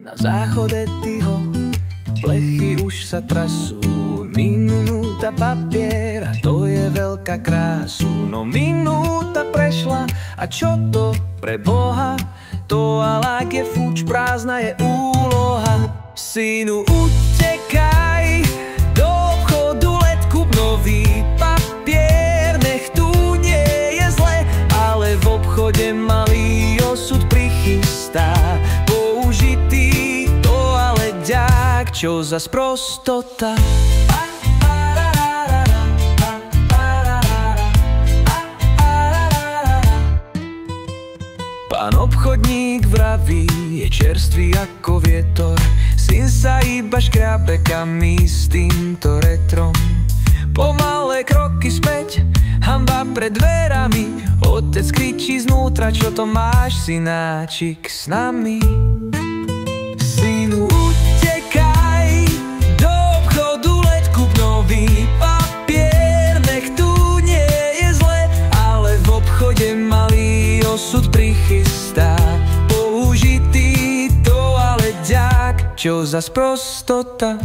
Na záchode tyho plechy už sa trasú. Minúta papiera, to je veľká krásu. No minúta prešla a čo to pre Boha? Toalák je fuč, prázdna je úloha. Synu, utekaj do obchodu, let kúp nový papier. Nech tu nie je zle, ale v obchode malý osud prichystá. Použitý toaleťák, čo za sprostota. Pán obchodník vraví, je čerstvý ako vietor. Syn sa iba škrábe, kam s týmto retrom. Pomalé kroky späť, hanba pred dverami. Otec kričí znútra, čo to máš, synáčik, s nami? Synu, utekaj do obchodu, let kúp nový papier. Nech tu nie je zle, ale v obchode malý osud prichystá. Použitý toaleťák, čo za sprostota.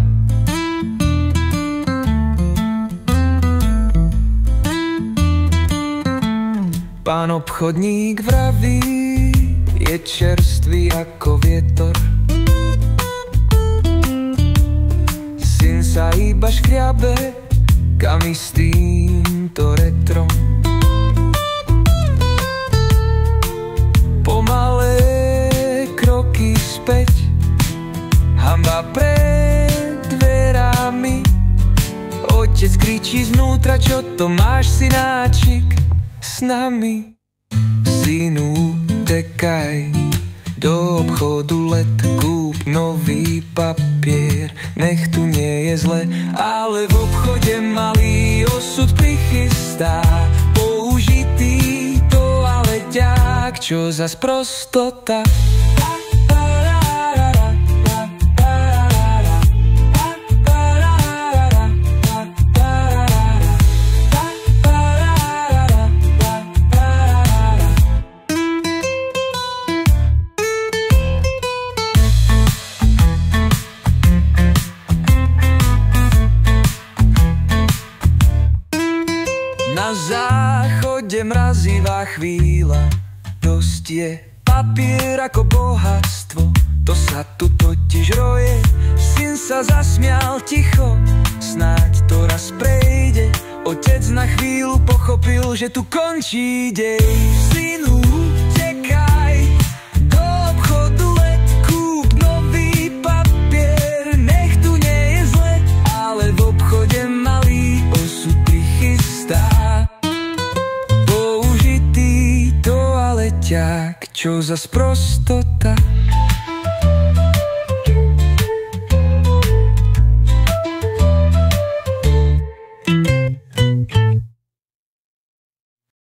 Pán obchodník vraví, je čerstvý ako vietor. Syn sa iba škriabe, kam s týmto retrom. Pomalé kroky späť, hanba pred dverami. Otec kričí znútra, čo to máš, synáčik, s nami? Synu, utekaj do obchodu, let kúp nový papier. Nech tu nie je zle, ale v obchode malý osud prichystá. Použitý toaleťák, čo za sprostota. Na záchode mrazivá chvíľa, dosť je papier ako bohatstvo. To sa tu totiž roje. Syn sa zasmial ticho, snáď to raz prejde. Otec na chvíľu pochopil, že tu končí dej. Synu, utekaj do obchodu, let kúp nový papier. Nech tu nie je zle, ale v obchode malý osud prichystá. Použitý toaleťák, čo za sprostota.